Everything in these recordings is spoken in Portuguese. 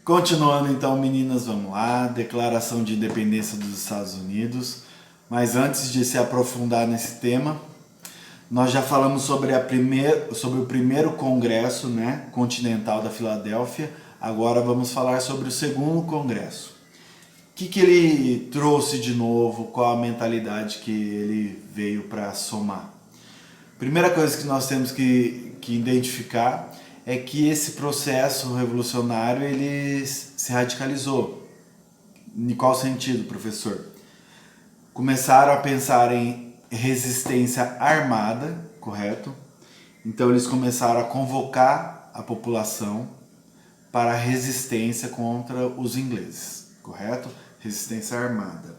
Continuando então, meninas, vamos lá. Declaração de Independência dos Estados Unidos. Mas antes de se aprofundar nesse tema, nós já falamos sobre o primeiro congresso, né, continental da Filadélfia. Agora vamos falar sobre o segundo congresso. O que ele trouxe de novo? Qual a mentalidade que ele veio para somar? Primeira coisa que nós temos que identificar é que esse processo revolucionário ele se radicalizou. Em qual sentido, professor? Começaram a pensar em resistência armada, correto? Então eles começaram a convocar a população para a resistência contra os ingleses, correto? Resistência armada.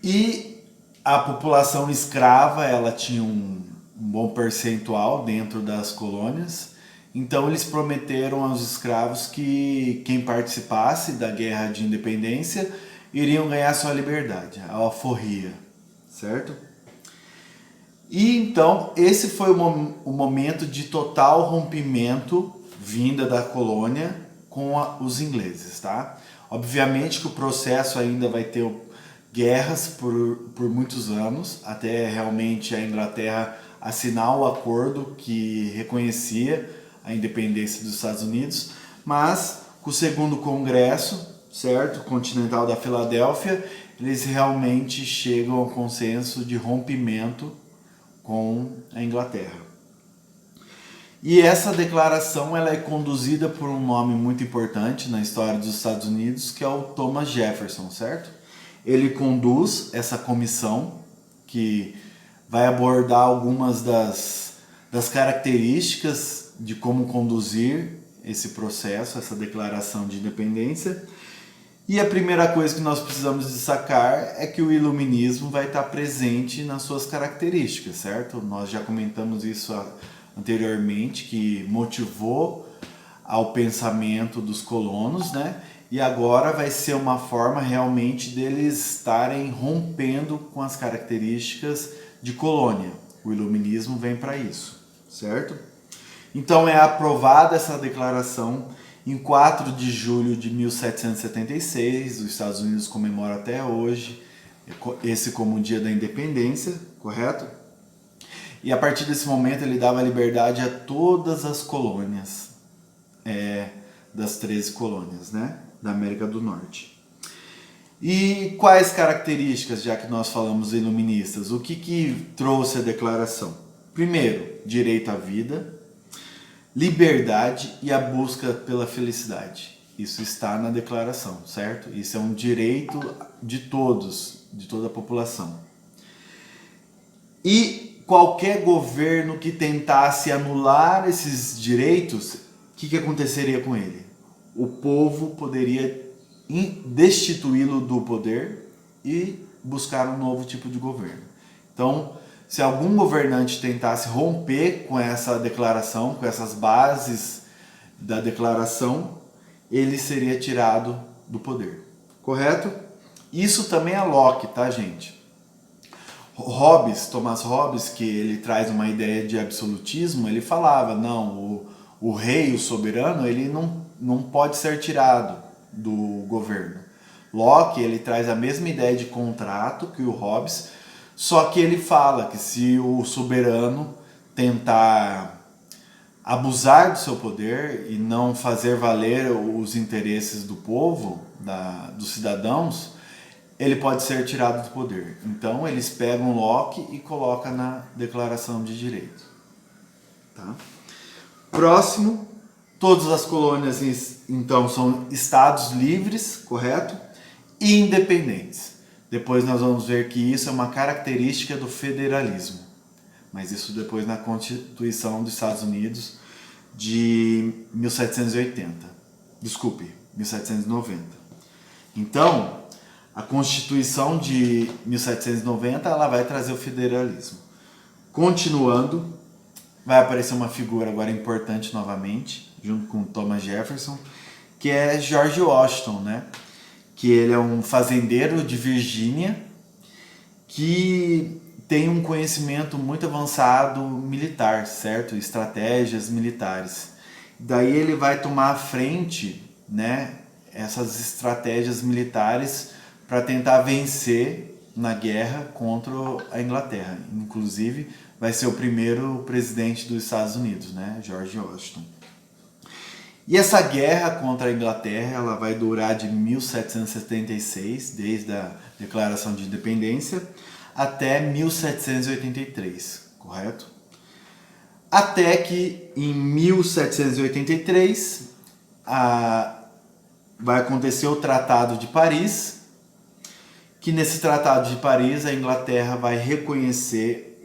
E a população escrava, ela tinha um bom percentual dentro das colônias, então eles prometeram aos escravos que quem participasse da guerra de independência iriam ganhar sua liberdade, a alforria, certo? E então esse foi o momento de total rompimento vinda da colônia com os ingleses, tá? Obviamente que o processo ainda vai ter guerras por muitos anos, até realmente a Inglaterra assinar o acordo que reconhecia a independência dos Estados Unidos, mas com o segundo congresso, certo, continental da Filadélfia, eles realmente chegam ao consenso de rompimento com a Inglaterra. E essa declaração ela é conduzida por um nome muito importante na história dos Estados Unidos, que é o Thomas Jefferson, certo? Ele conduz essa comissão que vai abordar algumas das características de como conduzir esse processo, essa declaração de independência. E a primeira coisa que nós precisamos destacar é que o iluminismo vai estar presente nas suas características, certo? Nós já comentamos isso anteriormente, que motivou ao pensamento dos colonos, né? E agora vai ser uma forma realmente deles estarem rompendo com as características de colônia. O iluminismo vem para isso, certo? Então é aprovada essa declaração em 4 de julho de 1776, os Estados Unidos comemoram até hoje esse como o dia da independência, correto? E a partir desse momento ele dava liberdade a todas as colônias, das 13 colônias, né, da América do Norte. E quais características, já que nós falamos iluministas, o que trouxe a declaração? Primeiro, direito à vida, liberdade e a busca pela felicidade. Isso está na declaração, certo? Isso é um direito de todos, de toda a população. E qualquer governo que tentasse anular esses direitos, o que aconteceria com ele? O povo poderia destituí-lo do poder e buscar um novo tipo de governo. Então, se algum governante tentasse romper com essa declaração, com essas bases da declaração, ele seria tirado do poder. Correto? Isso também é Locke, tá, gente? Thomas Hobbes, que ele traz uma ideia de absolutismo, ele falava, não, o rei, o soberano, ele não pode ser tirado do governo. Locke, ele traz a mesma ideia de contrato que o Hobbes, só que ele fala que se o soberano tentar abusar do seu poder e não fazer valer os interesses do povo, dos cidadãos, ele pode ser tirado do poder. Então eles pegam Locke e colocam na Declaração de Direito. Tá? Próximo, todas as colônias então são estados livres, correto? E independentes. Depois nós vamos ver que isso é uma característica do federalismo. Mas isso depois na Constituição dos Estados Unidos de 1780. Desculpe, 1790. Então, a Constituição de 1790 ela vai trazer o federalismo. Continuando, vai aparecer uma figura agora importante novamente, junto com Thomas Jefferson, que é George Washington, né? Que ele é um fazendeiro de Virgínia que tem um conhecimento muito avançado militar, certo? Estratégias militares. Daí ele vai tomar à frente, né, essas estratégias militares para tentar vencer na guerra contra a Inglaterra. Inclusive, vai ser o primeiro presidente dos Estados Unidos, né, George Washington. E essa guerra contra a Inglaterra, ela vai durar de 1776, desde a Declaração de Independência, até 1783, correto? Até que em 1783 vai acontecer o Tratado de Paris, que nesse Tratado de Paris a Inglaterra vai reconhecer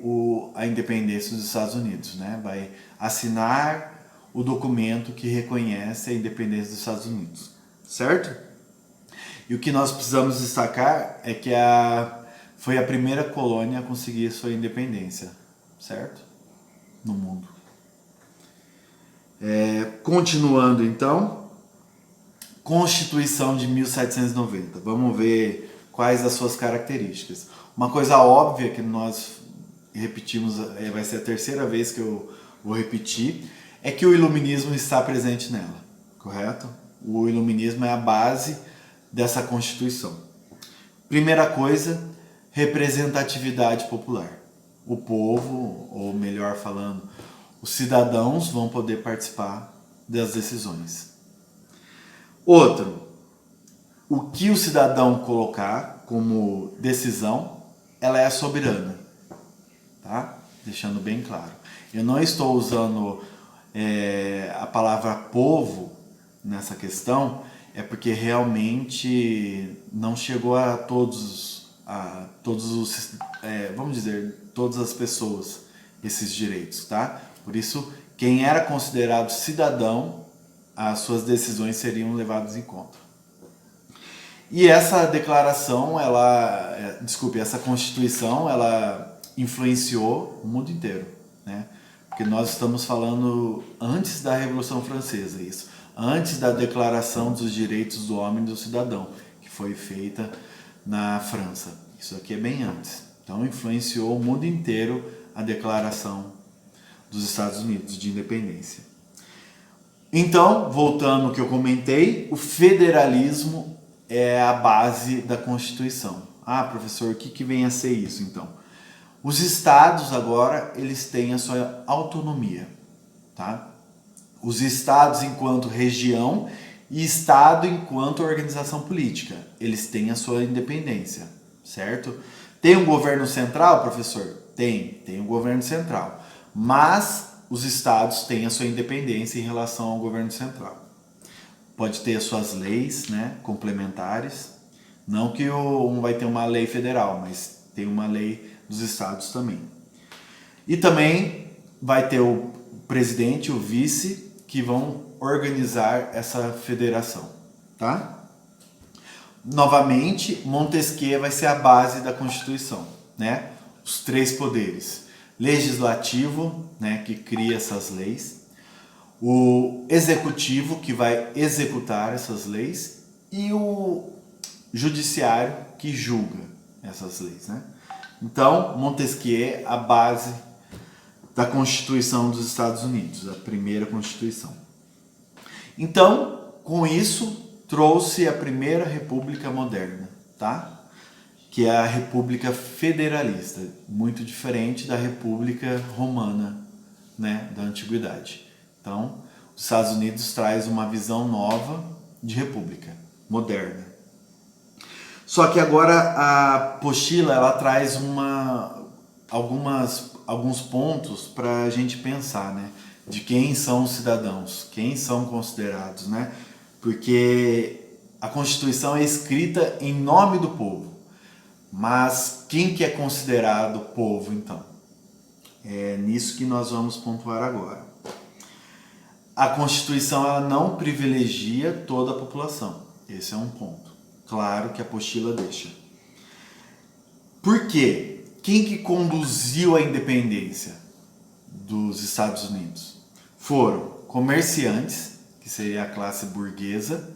a independência dos Estados Unidos, né? Vai assinar o documento que reconhece a independência dos Estados Unidos, certo? E o que nós precisamos destacar é que foi a primeira colônia a conseguir sua independência, certo? No mundo. Continuando então, Constituição de 1790. Vamos ver quais as suas características. Uma coisa óbvia que nós repetimos, vai ser a terceira vez que eu vou repetir, é que o iluminismo está presente nela, correto? O iluminismo é a base dessa Constituição. Primeira coisa, representatividade popular. O povo, ou melhor falando, os cidadãos vão poder participar das decisões. Outro, o que o cidadão colocar como decisão, ela é soberana, tá? Deixando bem claro. Eu não estou usando a palavra povo nessa questão, é porque realmente não chegou a todos os, vamos dizer, todas as pessoas esses direitos, tá? Por isso, quem era considerado cidadão, as suas decisões seriam levadas em conta. E essa declaração, essa Constituição, ela influenciou o mundo inteiro, né? Porque nós estamos falando antes da Revolução Francesa, isso. Antes da Declaração dos Direitos do Homem e do Cidadão, que foi feita na França. Isso aqui é bem antes. Então, influenciou o mundo inteiro a Declaração dos Estados Unidos de Independência. Então, voltando ao que eu comentei, o federalismo é a base da Constituição. Ah, professor, o que vem a ser isso, então? Os estados agora, eles têm a sua autonomia, tá? Os estados enquanto região e estado enquanto organização política, eles têm a sua independência, certo? Tem um governo central, professor? Tem um governo central, mas os estados têm a sua independência em relação ao governo central. Pode ter as suas leis, né, complementares, não que um vai ter uma lei federal, mas tem uma lei dos estados também. E também vai ter o presidente e o vice que vão organizar essa federação, tá? Novamente, Montesquieu vai ser a base da Constituição, né? Os três poderes. Legislativo, né, que cria essas leis. O executivo, que vai executar essas leis. E o judiciário, que julga essas leis, né? Então, Montesquieu, a base da Constituição dos Estados Unidos, a primeira Constituição. Então, com isso, trouxe a primeira república moderna, tá? Que é a República Federalista, muito diferente da República Romana, né, da Antiguidade. Então, os Estados Unidos traz uma visão nova de república moderna. Só que agora a apostila, ela traz alguns pontos para a gente pensar, né? De quem são os cidadãos, quem são considerados, né? Porque a Constituição é escrita em nome do povo. Mas quem que é considerado povo, então? É nisso que nós vamos pontuar agora. A Constituição, ela não privilegia toda a população. Esse é um ponto. Claro que a apostila deixa. Por quê? Quem que conduziu a independência dos Estados Unidos? Foram comerciantes, que seria a classe burguesa,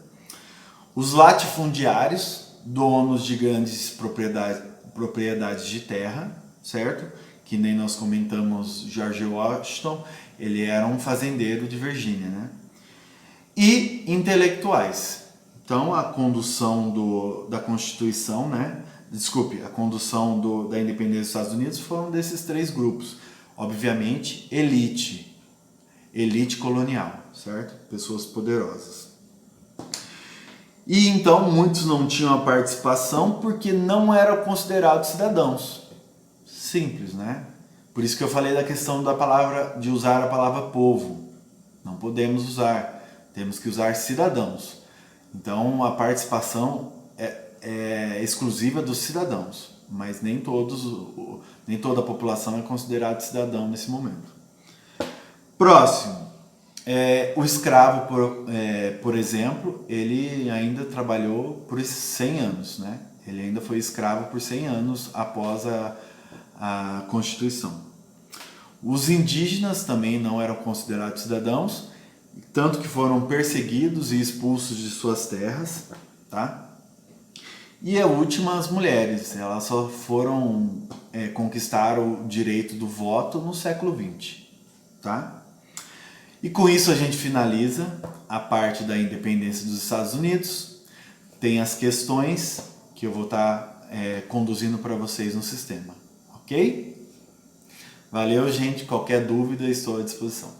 os latifundiários, donos de grandes propriedades de terra, certo? Que nem nós comentamos, George Washington, ele era um fazendeiro de Virgínia, né? e intelectuais. Então, a condução da Constituição, né? Desculpe, a condução da independência dos Estados Unidos foram desses três grupos. Obviamente, elite colonial, certo? Pessoas poderosas. E então muitos não tinham a participação porque não eram considerados cidadãos. Simples, né? Por isso que eu falei da questão da palavra, de usar a palavra povo. Não podemos usar, temos que usar cidadãos. Então a participação é exclusiva dos cidadãos, mas nem toda a população é considerada cidadão nesse momento. Próximo. O escravo, por exemplo, ele ainda trabalhou por 100 anos, né? Ele ainda foi escravo por 100 anos após a Constituição. Os indígenas também não eram considerados cidadãos, tanto que foram perseguidos e expulsos de suas terras, tá? E a última, as mulheres, elas só foram conquistar o direito do voto no século XX, tá? E com isso a gente finaliza a parte da independência dos Estados Unidos. Tem as questões que eu vou estar conduzindo para vocês no sistema, ok? Valeu, gente. Qualquer dúvida, estou à disposição.